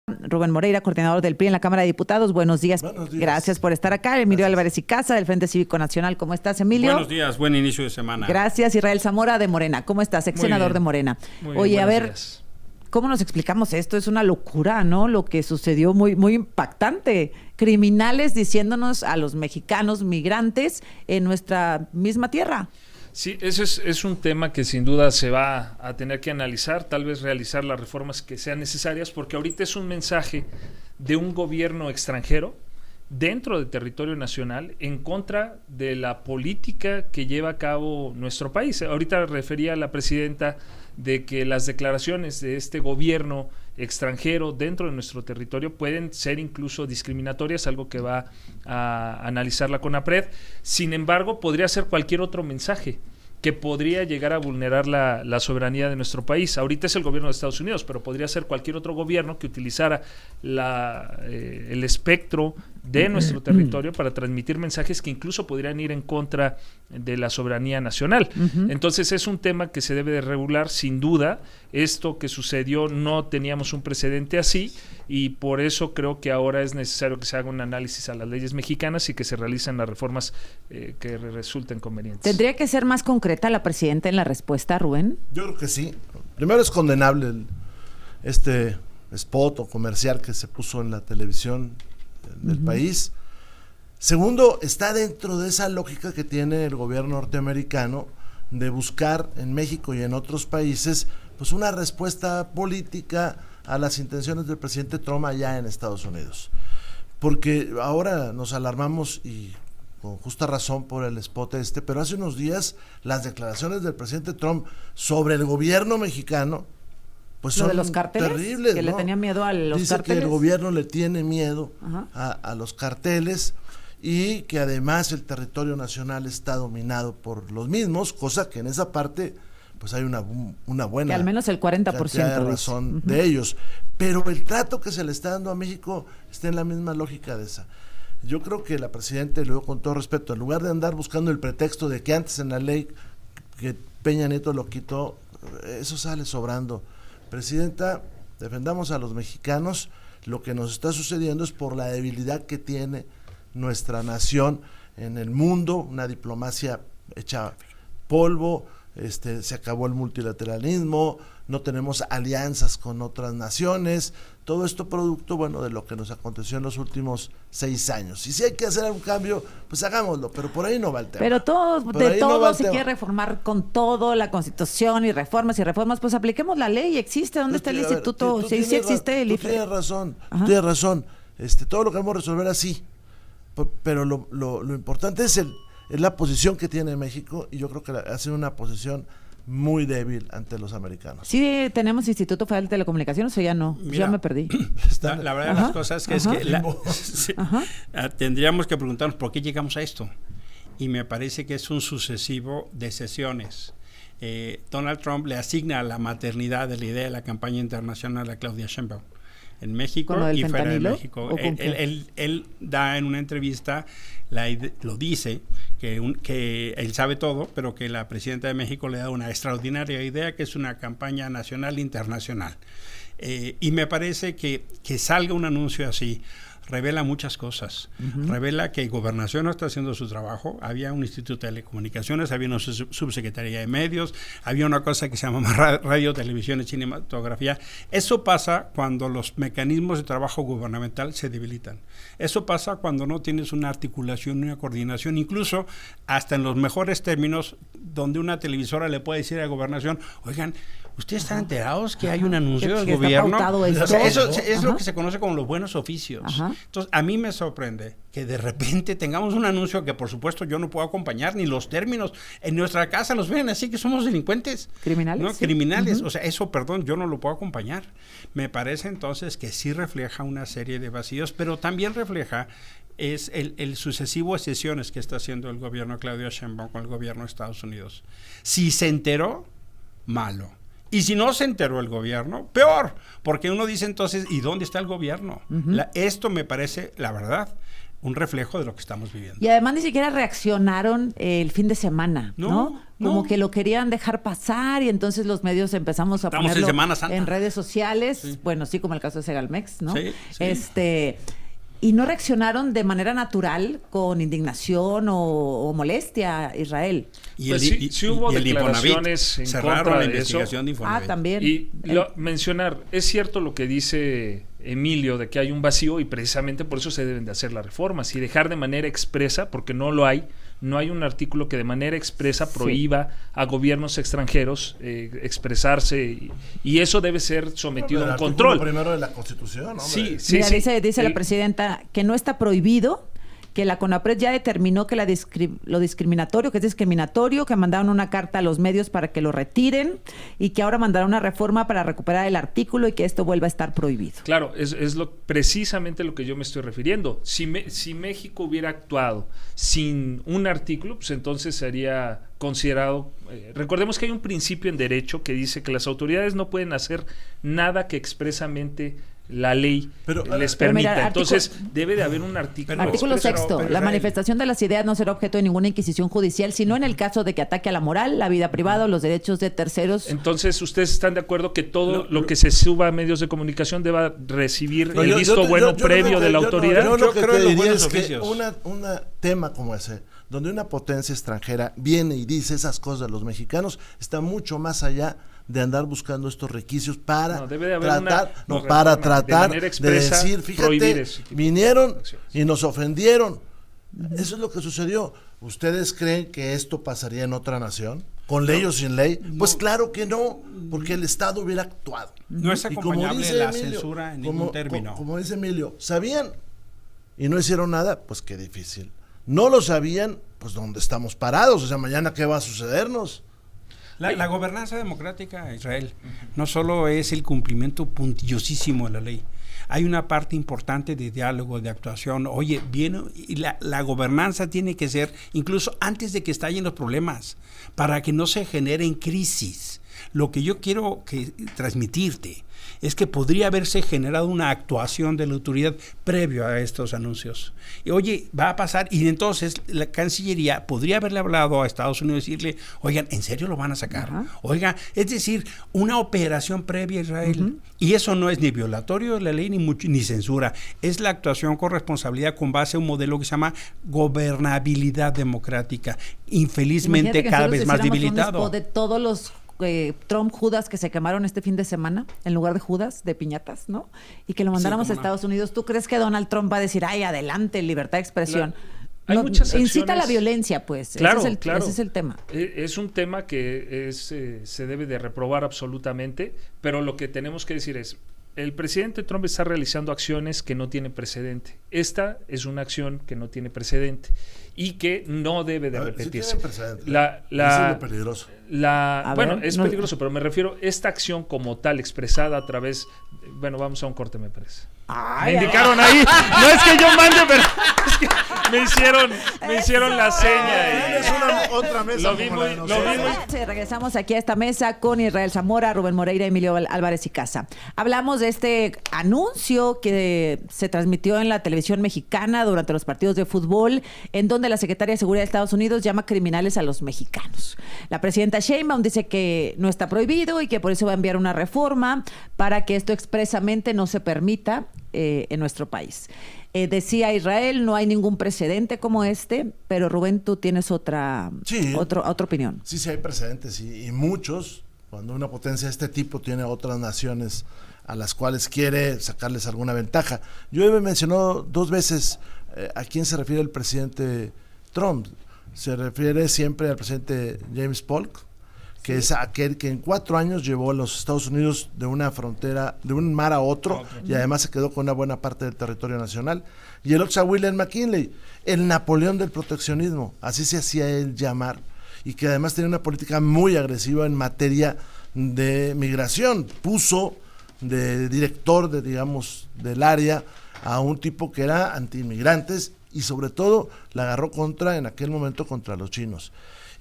Rubén Moreira, coordinador del PRI en la Cámara de Diputados. Buenos días. Buenos días. Gracias por estar acá. Emilio Álvarez y Casa, del Frente Cívico Nacional. ¿Cómo estás, Emilio? Buenos días, buen inicio de semana. Gracias. Israel Zamora, de Morena. ¿Cómo estás? Ex senador de Morena. Oye, a ver, días. ¿Cómo nos explicamos esto? Es una locura, ¿no? Lo que sucedió, muy impactante. Criminales diciéndonos a los mexicanos migrantes en nuestra misma tierra. Sí, ese es un tema que sin duda se va a tener que analizar, tal vez realizar las reformas que sean necesarias, porque ahorita es un mensaje de un gobierno extranjero dentro del territorio nacional en contra de la política que lleva a cabo nuestro país. Ahorita refería a la presidenta de que las declaraciones de este gobierno extranjero dentro de nuestro territorio pueden ser incluso discriminatorias, algo que va a analizar la CONAPRED. Sin embargo, podría ser cualquier otro mensaje que podría llegar a vulnerar la soberanía de nuestro país. Ahorita es el gobierno de Estados Unidos, pero podría ser cualquier otro gobierno que utilizara el espectro de nuestro territorio para transmitir mensajes que incluso podrían ir en contra de la soberanía nacional. Entonces es un tema que se debe de regular sin duda. Esto que sucedió no teníamos un precedente así y por eso creo que ahora es necesario que se haga un análisis a las leyes mexicanas y que se realicen las reformas que resulten convenientes. ¿Tendría que ser más concreta la presidenta en la respuesta, Rubén? Yo creo que sí. Primero es condenable este spot o comercial que se puso en la televisión del país. Segundo, está dentro de esa lógica que tiene el gobierno norteamericano de buscar en México y en otros países pues una respuesta política a las intenciones del presidente Trump allá en Estados Unidos. Porque ahora nos alarmamos y con justa razón por el spot pero hace unos días las declaraciones del presidente Trump sobre el gobierno mexicano pues son de los cárteles, terribles, que ¿no? le tenía miedo a los Dice cárteles. Que el gobierno le tiene miedo a los carteles y que además el territorio nacional está dominado por los mismos, cosa que en esa parte pues hay una buena, que al menos el 40% de razón de ellos, pero el trato que se le está dando a México está en la misma lógica de esa. Yo creo que la presidenta, y lo digo con todo respeto, en lugar de andar buscando el pretexto de que antes en la ley que Peña Nieto lo quitó, eso sale sobrando. Presidenta, defendamos a los mexicanos. Lo que nos está sucediendo es por la debilidad que tiene nuestra nación en el mundo, una diplomacia hecha polvo, se acabó el multilateralismo, no tenemos alianzas con otras naciones, todo esto producto, bueno, de lo que nos aconteció en los últimos 6 años. Y si hay que hacer algún cambio, pues hagámoslo, pero por ahí no va el tema. Pero todo se quiere reformar con todo, la Constitución y reformas, pues apliquemos la ley, existe, ¿dónde está el instituto? Sí existe el IFE. Tienes razón, todo lo queremos resolver así, pero lo importante es la posición que tiene México, y yo creo que ha sido una posición muy débil ante los americanos. Sí, tenemos Instituto Federal de Telecomunicaciones, o ya no. Mira, ya me perdí. La verdad de las cosas es que tendríamos que preguntarnos por qué llegamos a esto. Y me parece que es un sucesivo de sesiones. Donald Trump le asigna la maternidad de la idea de la campaña internacional a Claudia Sheinbaum en México y fuera de México. Él da en una entrevista, lo dice, que él sabe todo, pero que la presidenta de México le da una extraordinaria idea que es una campaña nacional internacional. Y me parece que salga un anuncio así revela muchas cosas. Revela que Gobernación no está haciendo su trabajo. Había un Instituto de Telecomunicaciones, había una subsecretaría de Medios, había una cosa que se llama Radio, Televisión y Cinematografía. Eso pasa cuando los mecanismos de trabajo gubernamental se debilitan. Eso pasa cuando no tienes una articulación, una coordinación, incluso hasta en los mejores términos, donde una televisora le puede decir a Gobernación, oigan, ¿ustedes están enterados que hay un anuncio del gobierno? O sea, eso es lo que se conoce como los buenos oficios. Entonces, a mí me sorprende que de repente tengamos un anuncio que, por supuesto, yo no puedo acompañar, ni los términos. En nuestra casa nos ven así que somos delincuentes. Criminales. ¿No? Sí. Criminales. O sea, eso, perdón, yo no lo puedo acompañar. Me parece entonces que sí refleja una serie de vacíos, pero también refleja es el sucesivo sesiones que está haciendo el gobierno de Claudia Sheinbaum con el gobierno de Estados Unidos. Si se enteró, malo. Y si no se enteró el gobierno, peor, porque uno dice entonces, ¿y dónde está el gobierno? Esto me parece, la verdad, un reflejo de lo que estamos viviendo. Y además ni siquiera reaccionaron el fin de semana, ¿no? como que lo querían dejar pasar y entonces los medios empezamos a ponerlo en redes sociales, bueno, sí, como el caso de Segalmex, ¿no? Sí. Y no reaccionaron de manera natural con indignación o molestia Israel. Y sí hubo declaraciones en contra de eso. También. Y mencionar, es cierto lo que dice Emilio de que hay un vacío y precisamente por eso se deben de hacer las reformas y dejar de manera expresa, porque no lo hay. No hay un artículo que de manera expresa prohíba a gobiernos extranjeros expresarse y eso debe ser sometido a un control. Primero de la Constitución, ¿no? Sí. Mira, dice la presidenta que no está prohibido, que la CONAPRED ya determinó que lo discriminatorio, que es discriminatorio, que mandaron una carta a los medios para que lo retiren y que ahora mandará una reforma para recuperar el artículo y que esto vuelva a estar prohibido. Claro, es precisamente lo que yo me estoy refiriendo. Si México hubiera actuado sin un artículo, pues entonces sería considerado... recordemos que hay un principio en derecho que dice que las autoridades no pueden hacer nada que expresamente la ley les permita. Mira, entonces debe de haber un artículo. Artículo 6º. La manifestación de las ideas no será objeto de ninguna inquisición judicial, sino en el caso de que ataque a la moral, la vida privada o los derechos de terceros. Entonces, ¿ustedes están de acuerdo que todo lo que se suba a medios de comunicación deba recibir el visto bueno previo de la autoridad? Yo lo que te diría es que un tema como ese, donde una potencia extranjera viene y dice esas cosas de los mexicanos, está mucho más allá de andar buscando estos requisitos para tratar de decir, fíjate, vinieron y nos ofendieron. Eso es lo que sucedió. ¿Ustedes creen que esto pasaría en otra nación? ¿Con ley o sin ley? Pues claro que no, porque el Estado hubiera actuado. No es acompañable la censura en ningún término. Como dice Emilio, ¿sabían? Y no hicieron nada, pues qué difícil. No lo sabían, pues ¿dónde estamos parados? O sea, mañana ¿qué va a sucedernos? La gobernanza democrática, Israel, no solo es el cumplimiento puntilloso de la ley. Hay una parte importante de diálogo, de actuación. Oye, viene y la gobernanza tiene que ser incluso antes de que estallen los problemas, para que no se generen crisis. Lo que yo quiero transmitirte es que podría haberse generado una actuación de la autoridad previo a estos anuncios. Y oye, va a pasar, y entonces la Cancillería podría haberle hablado a Estados Unidos y decirle, oigan, ¿en serio lo van a sacar? Uh-huh. Oiga, es decir, una operación previa a Israel. Uh-huh. Y eso no es ni violatorio de la ley ni censura, es la actuación con responsabilidad con base a un modelo que se llama gobernabilidad democrática, infelizmente cada vez más debilitado. De todos los Trump Judas que se quemaron este fin de semana en lugar de Judas de piñatas, ¿no? Y que lo mandáramos a Estados Unidos. ¿Tú crees que Donald Trump va a decir, ay, adelante, libertad de expresión? Hay muchas acciones. Incita a la violencia, pues. Claro, ese es el tema. Es un tema que se debe de reprobar absolutamente, pero lo que tenemos que decir es, el presidente Trump está realizando acciones que no tienen precedente. Esta es una acción que no tiene precedente y que no debe de repetirse. Sí tiene precedente. Eso es lo peligroso. Es peligroso, pero me refiero esta acción como tal expresada a través. Bueno, vamos a un corte, me parece. Me indicaron ahí. No es que yo mande, pero es que me hicieron la seña. Es otra mesa. Lo vi muy. Regresamos aquí a esta mesa con Israel Zamora, Rubén Moreira, Emilio Álvarez y Casa. Hablamos de este anuncio que se transmitió en la televisión mexicana durante los partidos de fútbol, en donde la Secretaría de Seguridad de Estados Unidos llama criminales a los mexicanos. La presidenta Sheinbaum dice que no está prohibido y que por eso va a enviar una reforma para que esto expresamente no se permita en nuestro país. Decía Israel, no hay ningún precedente como este, pero Rubén, tú tienes otra opinión. Sí, hay precedentes y muchos, cuando una potencia de este tipo tiene otras naciones a las cuales quiere sacarles alguna ventaja. Yo he mencionado 2 veces a quién se refiere el presidente Trump. Se refiere siempre al presidente James Polk, que es aquel que en 4 años llevó a los Estados Unidos de una frontera, de un mar a otro, y además se quedó con una buena parte del territorio nacional. Y el otro es William McKinley, el Napoleón del proteccionismo, así se hacía él llamar, y que además tenía una política muy agresiva en materia de migración. Puso de director del área a un tipo que era anti-inmigrantes y sobre todo la agarró en aquel momento contra los chinos.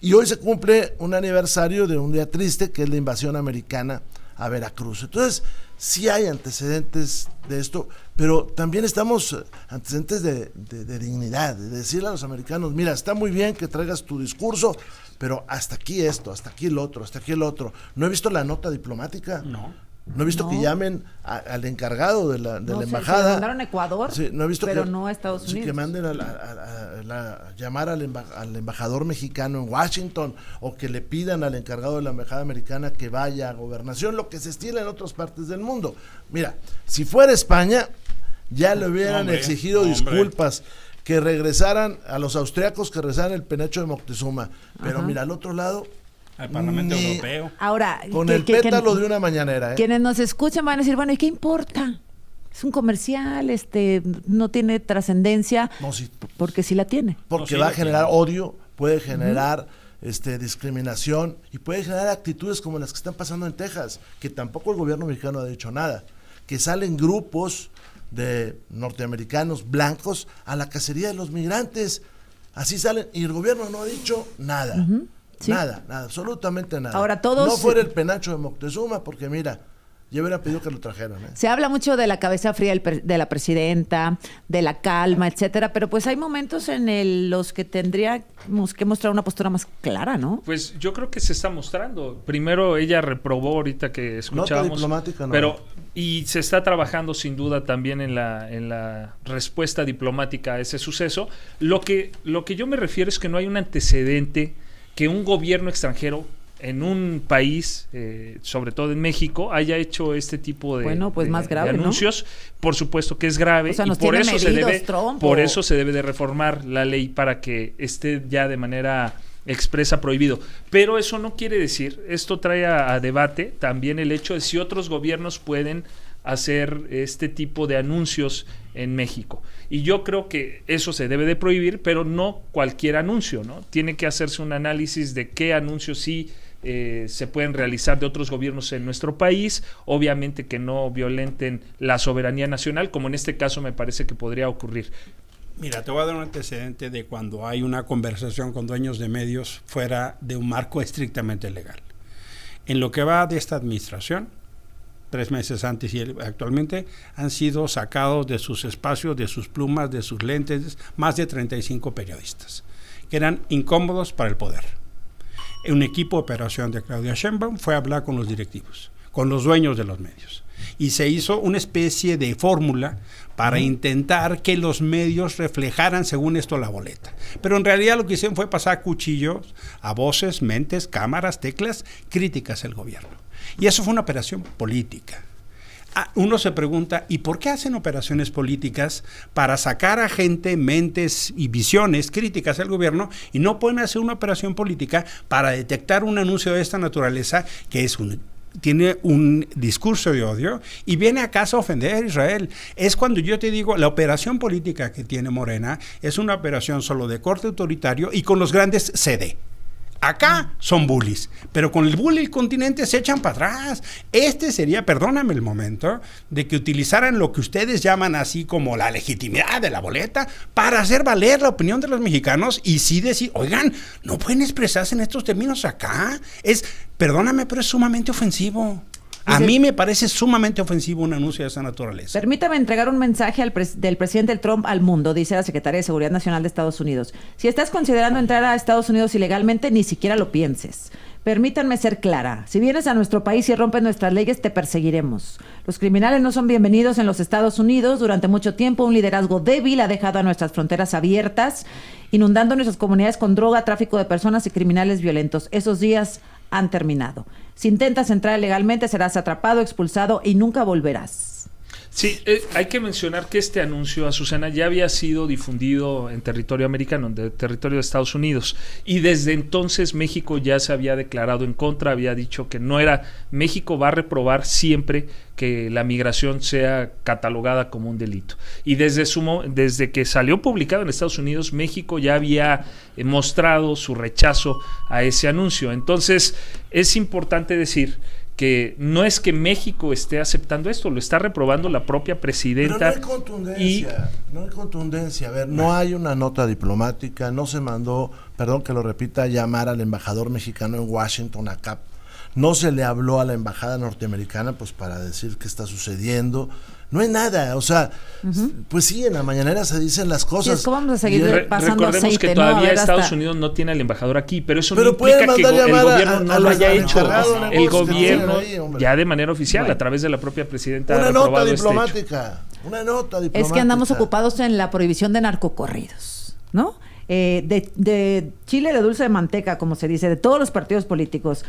Y hoy se cumple un aniversario de un día triste, que es la invasión americana a Veracruz. Entonces, sí hay antecedentes de esto, pero también estamos antecedentes de dignidad, de decirle a los americanos, mira, está muy bien que traigas tu discurso, pero hasta aquí esto, hasta aquí el otro, hasta aquí el otro. ¿No he visto la nota diplomática? No he visto que llamen al encargado de la embajada. Se mandaron a Ecuador, sí, no he visto pero no a Estados Unidos. Sí, que manden llamar al embajador mexicano en Washington, o que le pidan al encargado de la embajada americana que vaya a gobernación, lo que se estila en otras partes del mundo. Mira, si fuera España, ya le hubieran exigido disculpas, que regresaran a los austriacos, que regresaran el penacho de Moctezuma. Pero mira, al otro lado, al Parlamento Europeo. Ahora, con el pétalo de una mañanera. Quienes nos escuchan van a decir, bueno, ¿y qué importa? Es un comercial, no tiene trascendencia. No, sí. Porque sí la tiene. Porque va a generar odio, puede generar discriminación, y puede generar actitudes como las que están pasando en Texas, que tampoco el gobierno mexicano ha dicho nada, que salen grupos de norteamericanos blancos a la cacería de los migrantes. Así salen, y el gobierno no ha dicho nada. Sí. Nada, absolutamente nada. Ahora todos... No fuera el penacho de Moctezuma, porque mira, yo hubiera pedido que lo trajeran. Se habla mucho de la cabeza fría de la presidenta, de la calma, etcétera, pero pues hay momentos en los que tendríamos que mostrar una postura más clara, ¿no? Pues yo creo que se está mostrando. Primero ella reprobó ahorita que escuchábamos. Nota diplomática, no. Pero y se está trabajando sin duda también en la respuesta diplomática a ese suceso. Lo que yo me refiero es que no hay un antecedente que un gobierno extranjero en un país, sobre todo en México, haya hecho este tipo de, más grave, de anuncios. ¿No? Por supuesto que es grave, o sea, y por eso se debe de reformar la ley para que esté ya de manera expresa prohibido. Pero eso no quiere decir, esto trae a debate también el hecho de si otros gobiernos pueden hacer este tipo de anuncios en México. Y yo creo que eso se debe de prohibir, pero no cualquier anuncio, ¿no? Tiene que hacerse un análisis de qué anuncios sí se pueden realizar de otros gobiernos en nuestro país, obviamente que no violenten la soberanía nacional, como en este caso me parece que podría ocurrir. Mira, te voy a dar un antecedente de cuando hay una conversación con dueños de medios fuera de un marco estrictamente legal. En lo que va de esta administración, 3 meses antes y actualmente, han sido sacados de sus espacios, de sus plumas, de sus lentes, más de 35 periodistas, que eran incómodos para el poder. Un equipo de operación de Claudia Sheinbaum fue a hablar con los directivos, con los dueños de los medios, y se hizo una especie de fórmula para intentar que los medios reflejaran, según esto, la boleta. Pero en realidad lo que hicieron fue pasar cuchillos a voces, mentes, cámaras, teclas críticas al gobierno. Y eso fue una operación política. Uno se pregunta, ¿y por qué hacen operaciones políticas para sacar a gente, mentes y visiones críticas al gobierno, y no pueden hacer una operación política para detectar un anuncio de esta naturaleza que tiene un discurso de odio y viene acaso a ofender a Israel? Es cuando yo te digo, la operación política que tiene Morena es una operación solo de corte autoritario y con los grandes cede. Acá son bullies, pero con el bully el continente se echan para atrás. Este sería, perdóname, el momento de que utilizaran lo que ustedes llaman así como la legitimidad de la boleta para hacer valer la opinión de los mexicanos y sí decir, oigan, no pueden expresarse en estos términos acá. Perdóname, pero es sumamente ofensivo. A mí me parece sumamente ofensivo un anuncio de esa naturaleza. Permítame entregar un mensaje del presidente Trump al mundo, dice la Secretaria de Seguridad Nacional de Estados Unidos. Si estás considerando entrar a Estados Unidos ilegalmente, ni siquiera lo pienses. Permítanme ser clara. Si vienes a nuestro país y rompes nuestras leyes, te perseguiremos. Los criminales no son bienvenidos en los Estados Unidos. Durante mucho tiempo, un liderazgo débil ha dejado a nuestras fronteras abiertas, inundando nuestras comunidades con droga, tráfico de personas y criminales violentos. Esos días han terminado. Si intentas entrar legalmente, serás atrapado, expulsado y nunca volverás. Sí, hay que mencionar que este anuncio, Azucena, ya había sido difundido en territorio americano, en territorio de Estados Unidos, y desde entonces México ya se había declarado en contra, había dicho que no era, México va a reprobar siempre que la migración sea catalogada como un delito. Y desde que salió publicado en Estados Unidos, México ya había mostrado su rechazo a ese anuncio. Entonces, es importante decir que no es que México esté aceptando esto, lo está reprobando la propia presidenta. Pero no hay contundencia, no hay contundencia. A ver, no hay una nota diplomática, no se mandó, perdón que lo repita, llamar al embajador mexicano en Washington, acá. No se le habló a la embajada norteamericana pues para decir qué está sucediendo. No hay nada, o sea, pues sí, en la mañanera se dicen las cosas. Sí, es como vamos a seguir pasando recordemos aceite, que todavía Estados hasta... Unidos no tiene al embajador aquí, pero eso no puede implica que el gobierno no lo haya hecho. El gobierno, ya de manera oficial, a través de la propia presidenta, una nota diplomática, una nota diplomática. Es que andamos ocupados en la prohibición de narcocorridos, ¿no? De chile de dulce de manteca, como se dice, de todos los partidos políticos,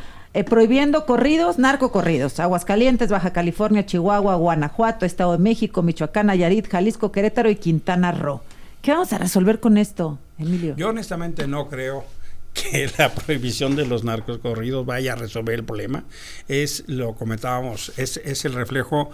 prohibiendo corridos, narcocorridos, Aguascalientes, Baja California, Chihuahua, Guanajuato, Estado de México, Michoacán, Nayarit, Jalisco, Querétaro y Quintana Roo. ¿Qué vamos a resolver con esto, Emilio? Yo honestamente no creo que la prohibición de los narcocorridos vaya a resolver el problema. Lo comentábamos, es el reflejo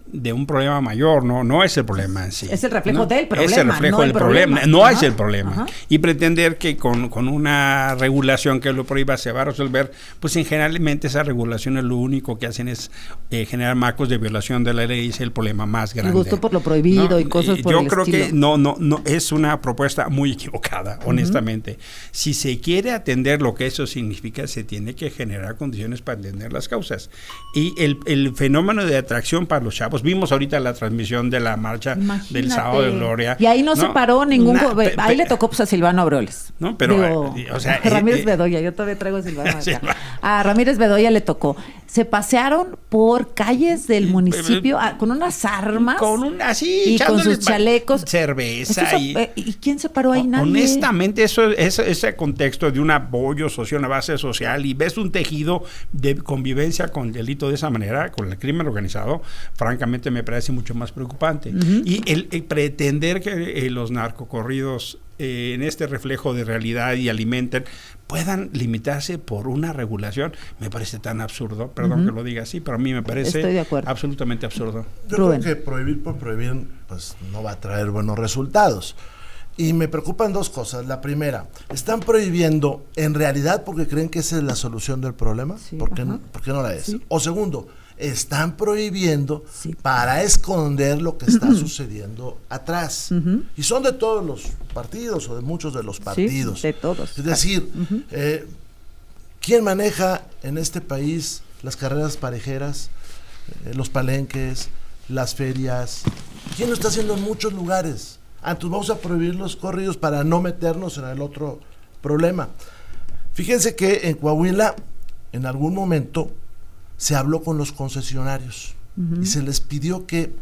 de un problema mayor, no es el problema en sí. Es el reflejo del problema. Es el reflejo del problema, no es el problema. Y pretender que con una regulación que lo prohíba se va a resolver, pues en generalmente esas regulaciones lo único que hacen es generar marcos de violación de la ley, es el problema más grande. El gusto por lo prohibido y cosas por el estilo. Yo creo que no es una propuesta muy equivocada, honestamente. Si se quiere atender lo que eso significa, se tiene que generar condiciones para entender las causas. Y el fenómeno de atracción para los chavos, vimos ahorita la transmisión de la marcha del sábado de Gloria. Y ahí no se paró ningún... ahí le tocó pues a Silvano Aureoles. No, pero... o sea, Ramírez Bedoya, yo todavía traigo a Silvano acá. A Ramírez Bedoya le tocó. Se pasearon por calles del municipio con unas armas. Y con sus chalecos. Cerveza. ¿Y quién se paró ahí? Nadie. Honestamente, ese contexto de un apoyo social, una base social, y ves un tejido de convivencia con delito de esa manera, con el crimen organizado, francamente me parece mucho más preocupante. Y el pretender que los narcocorridos en este reflejo de realidad y alimenten puedan limitarse por una regulación me parece tan absurdo, perdón que lo diga así, pero a mí me parece absolutamente absurdo. Yo creo que prohibir por prohibir pues no va a traer buenos resultados. Y me preocupan dos cosas. La primera, ¿están prohibiendo en realidad porque creen que esa es la solución del problema? Sí, ¿Por qué no la es? Sí. O segundo, están prohibiendo para esconder lo que está sucediendo atrás. Y son de todos los partidos o de muchos de los partidos. Sí, de todos. Es decir, ¿quién maneja en este país las carreras parejeras, los palenques, las ferias? ¿Quién lo está haciendo en muchos lugares? Entonces vamos a prohibir los corridos para no meternos en el otro problema. Fíjense que en Coahuila, en algún momento, se habló con los concesionarios y se les pidió que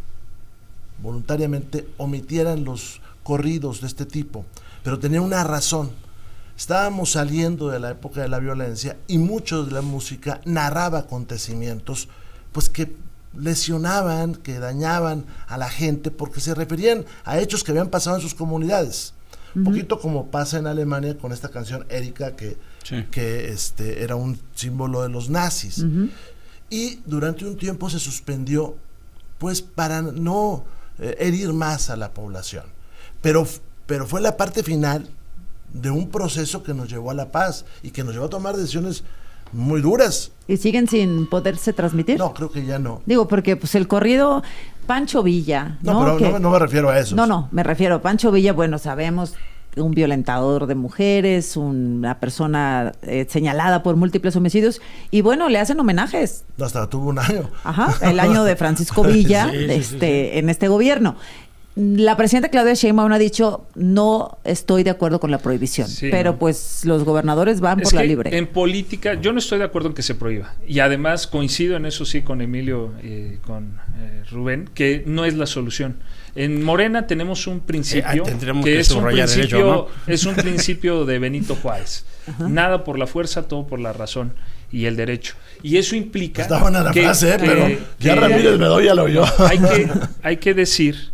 voluntariamente omitieran los corridos de este tipo, pero tenía una razón. Estábamos saliendo de la época de la violencia y mucho de la música narraba acontecimientos pues que lesionaban, que dañaban a la gente porque se referían a hechos que habían pasado en sus comunidades. Un poquito como pasa en Alemania con esta canción Erika que era un símbolo de los nazis. Y durante un tiempo se suspendió pues para no herir más a la población. Pero fue la parte final de un proceso que nos llevó a la paz y que nos llevó a tomar decisiones muy duras. ¿Y siguen sin poderse transmitir? No, creo que ya no. Digo, porque pues el corrido Pancho Villa, ¿no? Pero no me refiero a eso. No, me refiero a Pancho Villa, bueno, sabemos, un violentador de mujeres, una persona señalada por múltiples homicidios, y bueno, le hacen homenajes. Hasta tuvo un año. El año de Francisco Villa, en este gobierno. La presidenta Claudia Sheinbaum ha dicho, no estoy de acuerdo con la prohibición, pero pues los gobernadores van por la libre. En política, yo no estoy de acuerdo en que se prohíba, y además coincido en eso sí con Emilio y con Rubén, que no es la solución. En Morena tenemos un principio que es un principio de Benito Juárez. Nada por la fuerza, todo por la razón y el derecho. Y eso implica está buena la frase, pero ya Ramírez Bedoya lo oyó. Hay que decir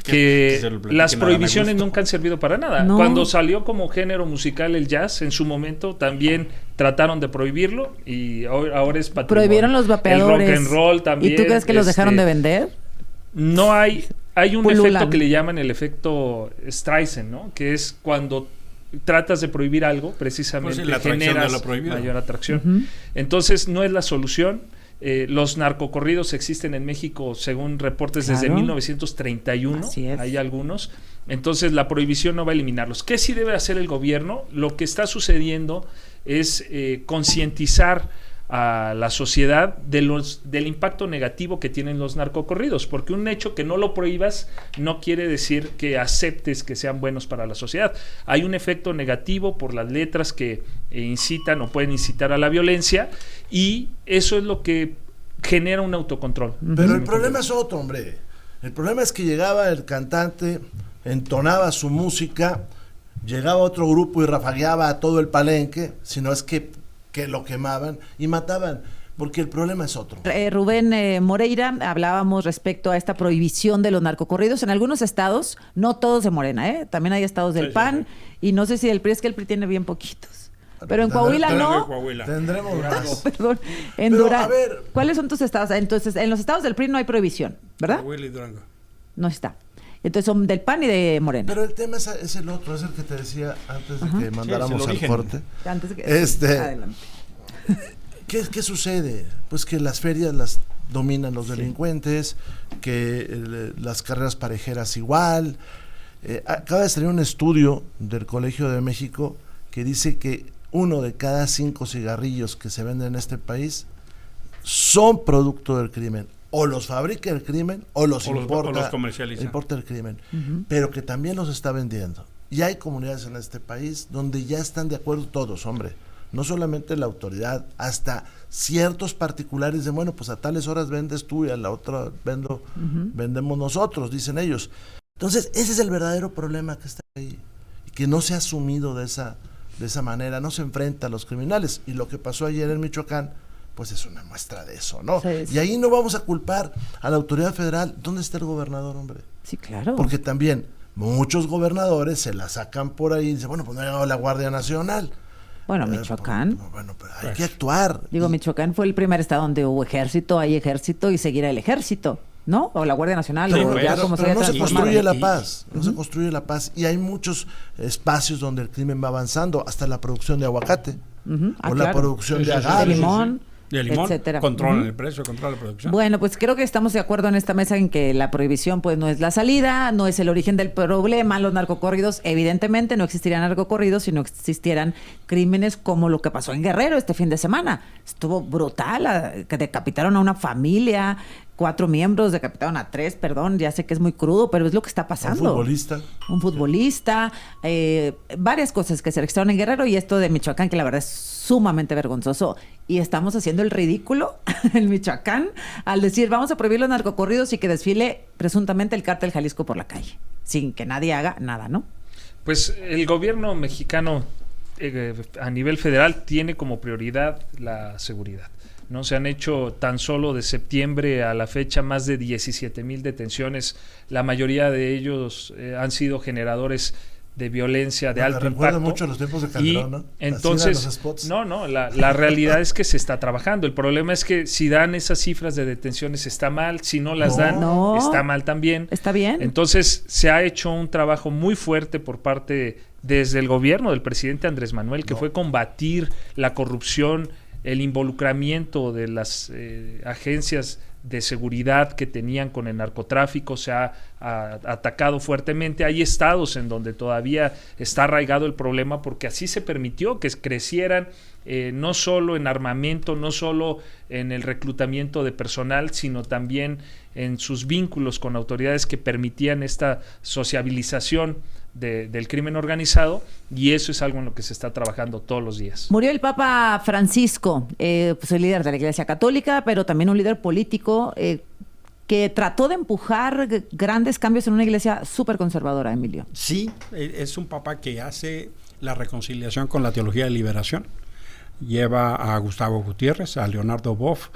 que las prohibiciones nunca han servido para nada. No. Cuando salió como género musical el jazz, en su momento también trataron de prohibirlo y ahora es patrimonio. Prohibieron los vapeadores. El rock and roll también. ¿Y tú crees que los dejaron de vender? No hay un efecto que le llaman el efecto Streisand, ¿no? Que es cuando tratas de prohibir algo, precisamente pues generas mayor atracción. Entonces no es la solución. Los narcocorridos existen en México según reportes desde 1931, hay algunos. Entonces la prohibición no va a eliminarlos. ¿Qué sí debe hacer el gobierno? Lo que está sucediendo es concientizar a la sociedad del impacto negativo que tienen los narcocorridos, porque un hecho que no lo prohíbas no quiere decir que aceptes que sean buenos para la sociedad. Hay un efecto negativo por las letras que incitan o pueden incitar a la violencia, y eso es lo que genera un autocontrol. Pero el problema es otro, hombre. El problema es que llegaba el cantante, entonaba su música, llegaba otro grupo y rafagueaba a todo el palenque, si no es que lo quemaban y mataban, porque el problema es otro. Rubén Moreira, hablábamos respecto a esta prohibición de los narcocorridos en algunos estados, no todos de Morena, también hay estados del PAN, y no sé si del PRI, es que el PRI tiene bien poquitos. Pero en Coahuila no. Tendremos más. Perdón. En Durango. ¿Cuáles son tus estados? Entonces, en los estados del PRI no hay prohibición, ¿verdad? Coahuila y Durango. No está. Entonces son del PAN y de Morena. Pero el tema es el otro, es el que te decía antes de que mandáramos al corte. Antes que, adelante. ¿Qué sucede? Pues que las ferias las dominan los delincuentes, que las carreras parejeras igual. Acaba de salir un estudio del Colegio de México que dice que 1 de cada 5 cigarrillos que se venden en este país son producto del crimen. O los fabrica el crimen o los comercializa. Importa el crimen, pero que también los está vendiendo. Y hay comunidades en este país donde ya están de acuerdo todos, hombre. No solamente la autoridad, hasta ciertos particulares de, bueno, pues a tales horas vendes tú y a la otra vendemos nosotros, dicen ellos. Entonces, ese es el verdadero problema que está ahí, y que no se ha asumido de esa manera, no se enfrenta a los criminales. Y lo que pasó ayer en Michoacán, pues es una muestra de eso, ¿no? Sí. Y ahí no vamos a culpar a la autoridad federal. ¿Dónde está el gobernador, hombre? Sí, claro. Porque también muchos gobernadores se la sacan por ahí y dicen, bueno, pues no ha llegado la Guardia Nacional. Bueno, Michoacán. Bueno, pero hay que actuar. Digo, Michoacán fue el primer estado donde hubo ejército, hay ejército y seguirá el ejército, ¿no? O la Guardia Nacional, sí, o ya como se no se construye la paz, no se construye la paz. Y hay muchos espacios donde el crimen va avanzando, hasta la producción de aguacate, o la producción de agave. De limón. De limón, etcétera. Controlan el precio, controlan la producción. Bueno, pues creo que estamos de acuerdo en esta mesa en que la prohibición pues no es la salida, no es el origen del problema. Los narcocorridos, evidentemente no existirían narcocorridos si no existieran crímenes como lo que pasó en Guerrero este fin de semana. Estuvo brutal, que decapitaron a una familia, 4 miembros, decapitaron a 3, perdón, ya sé que es muy crudo, pero es lo que está pasando. Un futbolista, varias cosas que se registraron en Guerrero, y esto de Michoacán, que la verdad es sumamente vergonzoso. Y estamos haciendo el ridículo en Michoacán al decir, vamos a prohibir los narcocorridos y que desfile presuntamente el cártel Jalisco por la calle, sin que nadie haga nada, ¿no? Pues el gobierno mexicano a nivel federal tiene como prioridad la seguridad. No se han hecho tan solo de septiembre a la fecha más de 17,000 detenciones. La mayoría de ellos han sido generadores de violencia de alto impacto. Recuerda mucho los tiempos de Calderón, ¿no? Entonces, la realidad es que se está trabajando. El problema es que si dan esas cifras de detenciones está mal, si no las dan está mal también. Está bien. Entonces se ha hecho un trabajo muy fuerte por parte desde el gobierno del presidente Andrés Manuel, que fue combatir la corrupción, el involucramiento de las agencias de seguridad que tenían con el narcotráfico. Se ha atacado fuertemente. Hay estados en donde todavía está arraigado el problema, porque así se permitió que crecieran no solo en armamento, no solo en el reclutamiento de personal, sino también en sus vínculos con autoridades que permitían esta sociabilización del crimen organizado, y eso es algo en lo que se está trabajando todos los días. Murió el Papa Francisco, pues el líder de la Iglesia Católica, pero también un líder político que trató de empujar grandes cambios en una iglesia súper conservadora, Emilio. Sí, es un papa que hace la reconciliación con la teología de liberación. Lleva a Gustavo Gutiérrez, a Leonardo Boff,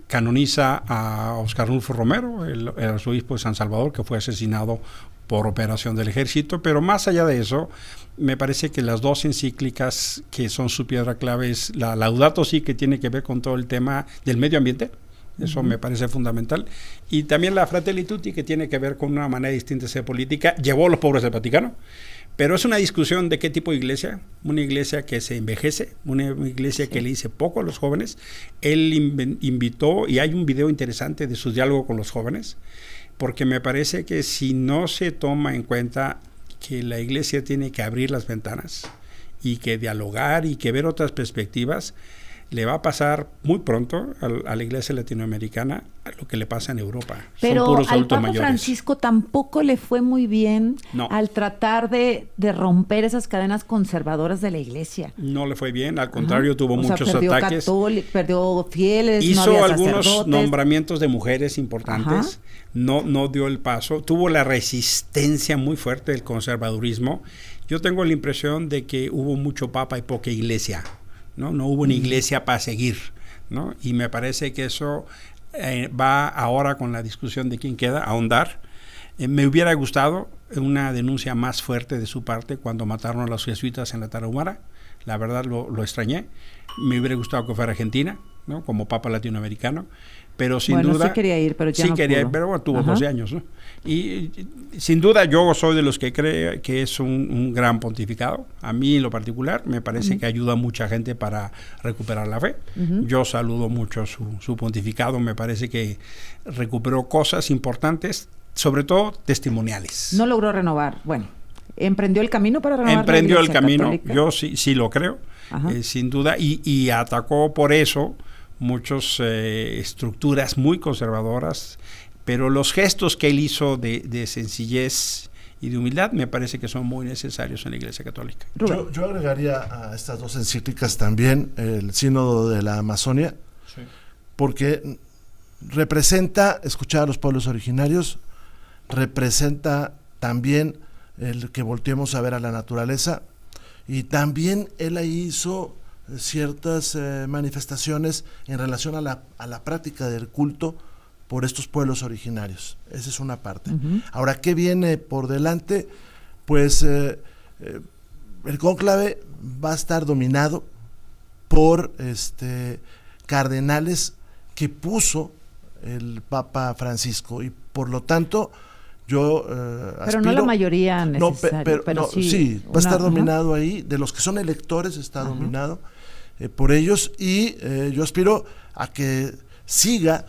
canoniza a Oscar Rulfo Romero, el arzobispo de San Salvador, que fue asesinado por operación del ejército. Pero más allá de eso, me parece que las 2 encíclicas que son su piedra clave es la Laudato Si, que tiene que ver con todo el tema del medio ambiente. Eso me parece fundamental. Y también la Fratelli Tutti, que tiene que ver con una manera distinta de ser política. Llevó a los pobres del Vaticano. Pero es una discusión de qué tipo de iglesia. Una iglesia que se envejece, una iglesia que le dice poco a los jóvenes. Él invitó, y hay un video interesante de su diálogo con los jóvenes, porque me parece que si no se toma en cuenta que la iglesia tiene que abrir las ventanas y que dialogar y que ver otras perspectivas, le va a pasar muy pronto a la iglesia latinoamericana lo que le pasa en Europa. Pero son puros al adultos Papa mayores. Francisco tampoco le fue muy bien No. al tratar de romper esas cadenas conservadoras de la iglesia. No le fue bien, al contrario, tuvo O sea, muchos perdió ataques. Perdió fieles, no Hizo había algunos sacerdotes. nombramientos de mujeres importantes, no dio el paso, tuvo la resistencia muy fuerte del conservadurismo. Yo tengo la impresión de que hubo mucho papa y poca iglesia, ¿no? No hubo una iglesia para seguir, ¿no? Y me parece que eso va ahora con la discusión de quién queda a ahondar. Me hubiera gustado una denuncia más fuerte de su parte cuando mataron a los jesuitas en la Tarahumara. La verdad lo extrañé. Me hubiera gustado que fuera Argentina, ¿no? Como papa latinoamericano. Pero sin duda... sí quería ir, pero ya sí no quería pudo. ir, pero bueno, tuvo 12 años, ¿no? Y sin duda yo soy de los que cree que es un gran pontificado. A mí en lo particular me parece que ayuda a mucha gente para recuperar la fe. Yo saludo mucho su pontificado. Me parece que recuperó cosas importantes, sobre todo testimoniales. No logró renovar. Bueno, emprendió el camino para renovar Emprendió la el Iglesia camino, Católica. yo sí lo creo, sin duda, y atacó por eso muchas estructuras muy conservadoras, pero los gestos que él hizo de sencillez y de humildad me parece que son muy necesarios en la Iglesia Católica. Yo agregaría a estas dos encíclicas también el Sínodo de la Amazonia, porque representa escuchar a los pueblos originarios, representa también el que volteemos a ver a la naturaleza, y también él ahí hizo ciertas manifestaciones en relación a la práctica del culto por estos pueblos originarios. Esa es una parte. Ahora, ¿qué viene por delante? Pues el cónclave va a estar dominado por cardenales que puso el Papa Francisco, y por lo tanto yo pero no la mayoría necesaria, pero sí, va a estar dominado ahí, de los que son electores está dominado por ellos, y yo aspiro a que siga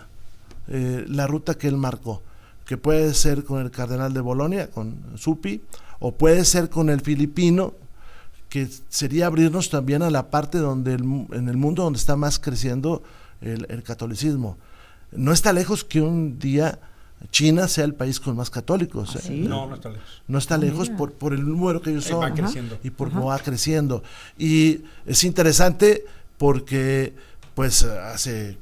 la ruta que él marcó, que puede ser con el cardenal de Bolonia, con Zuppi, o puede ser con el filipino, que sería abrirnos también a la parte donde en el mundo donde está más creciendo el catolicismo. No está lejos que un día China sea el país con más católicos. ¿Sí? No está lejos. No está lejos por el número que ellos son. Va creciendo. Y por cómo va creciendo. Y es interesante porque pues hace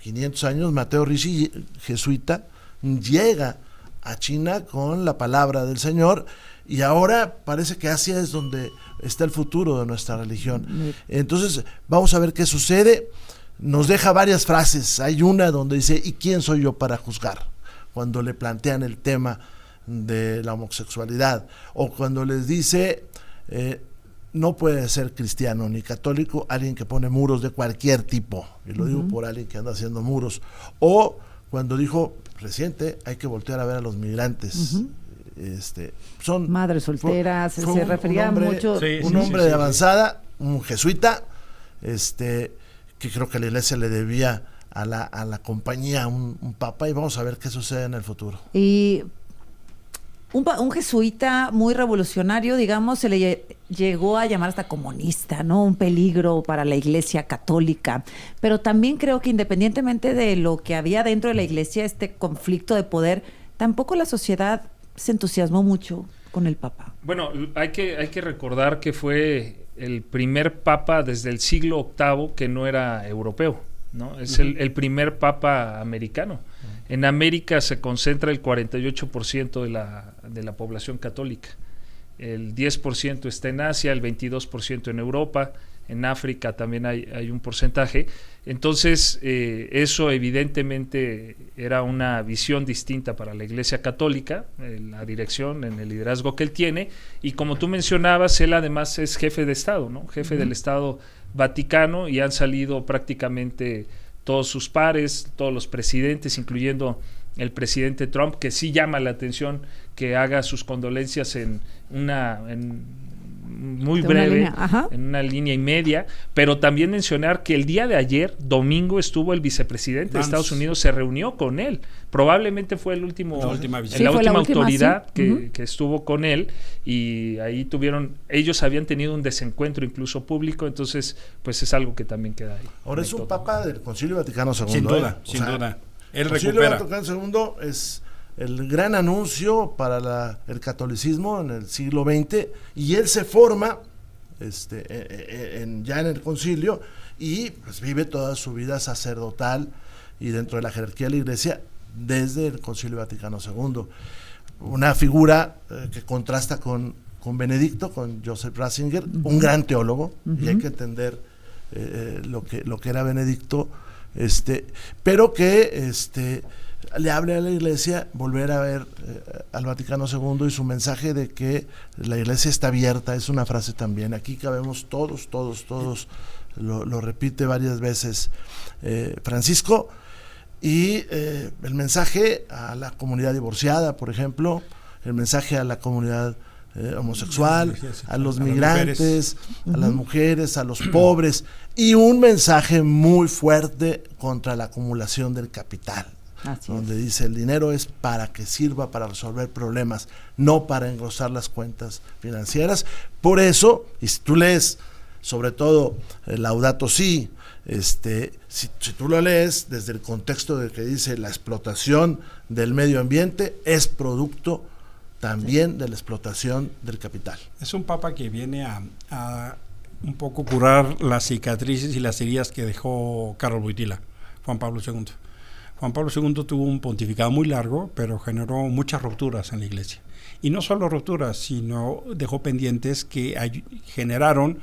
500 años Mateo Ricci, jesuita, llega a China con la palabra del Señor, y ahora parece que Asia es donde está el futuro de nuestra religión. Entonces vamos a ver qué sucede. Nos deja varias frases. Hay una donde dice: ¿y quién soy yo para juzgar? Cuando le plantean el tema de la homosexualidad, o cuando les dice no puede ser cristiano ni católico alguien que pone muros de cualquier tipo, y lo digo por alguien que anda haciendo muros, o cuando dijo reciente hay que voltear a ver a los migrantes. Son madres solteras, se refería mucho, un hombre de avanzada, un jesuita, que creo que la iglesia le debía a la compañía un papa, y vamos a ver qué sucede en el futuro. Y un jesuita muy revolucionario, digamos, se le llegó a llamar hasta comunista, ¿no? Un peligro para la Iglesia Católica. Pero también creo que independientemente de lo que había dentro de la Iglesia, este conflicto de poder, tampoco la sociedad se entusiasmó mucho con el Papa. Bueno, hay que recordar que fue el primer Papa desde el siglo VIII que no era europeo, ¿no? Es el primer Papa americano. En América se concentra el 48% de la población católica. El 10% está en Asia, el 22% en Europa, en África también hay un porcentaje. Entonces, eso evidentemente era una visión distinta para la Iglesia Católica, la dirección, en el liderazgo que él tiene. Y como tú mencionabas, él además es jefe de Estado, ¿no? Jefe del Estado Vaticano, y han salido prácticamente todos sus pares, todos los presidentes, incluyendo el presidente Trump, que sí llama la atención que haga sus condolencias en muy breve, en una línea y media, pero también mencionar que el día de ayer, domingo, estuvo el vicepresidente de Estados Unidos, se reunió con él. Probablemente fue la última autoridad que estuvo con él, y ahí ellos habían tenido un desencuentro incluso público, entonces pues es algo que también queda ahí. Ahora es un papa del Concilio Vaticano II. Sin duda, sin duda. El Concilio Vaticano II es el gran anuncio para el catolicismo en el siglo XX, y él se forma ya en el concilio, y pues vive toda su vida sacerdotal y dentro de la jerarquía de la Iglesia desde el Concilio Vaticano II. Una figura que contrasta con Benedicto, con Joseph Ratzinger, un gran teólogo, y hay que entender lo que era Benedicto, pero que le hable a la Iglesia, volver a ver al Vaticano II y su mensaje de que la Iglesia está abierta. Es una frase también, aquí cabemos todos, lo repite varias veces Francisco. Y el mensaje a la comunidad divorciada, por ejemplo, el mensaje a la comunidad homosexual, a los migrantes, a las mujeres, a los pobres, y un mensaje muy fuerte contra la acumulación del capital, donde dice: el dinero es para que sirva para resolver problemas, no para engrosar las cuentas financieras. Por eso, y si tú lees sobre todo Laudato Si, si tú lo lees desde el contexto de que dice la explotación del medio ambiente es producto también de la explotación del capital. Es un papa que viene a un poco curar las cicatrices y las heridas que dejó Karol Wojtyła, Juan Pablo II. Juan Pablo II tuvo un pontificado muy largo, pero generó muchas rupturas en la Iglesia. Y no solo rupturas, sino dejó pendientes que generaron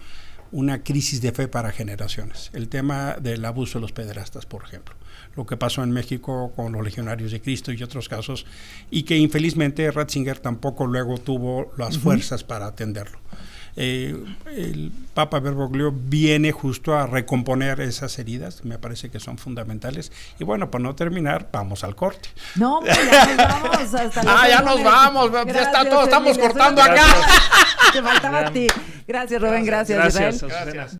una crisis de fe para generaciones. El tema del abuso de los pederastas, por ejemplo. Lo que pasó en México con los legionarios de Cristo y otros casos, y que infelizmente Ratzinger tampoco luego tuvo las fuerzas para atenderlo. El Papa Bergoglio viene justo a recomponer esas heridas, me parece que son fundamentales. Y bueno, para no terminar, vamos al corte. No, pues ya nos vamos. Hasta ya nos vamos. Gracias, ya está todo, estamos cortando acá. Te faltaba a ti. Gracias, Rubén. Gracias, Israel. Gracias.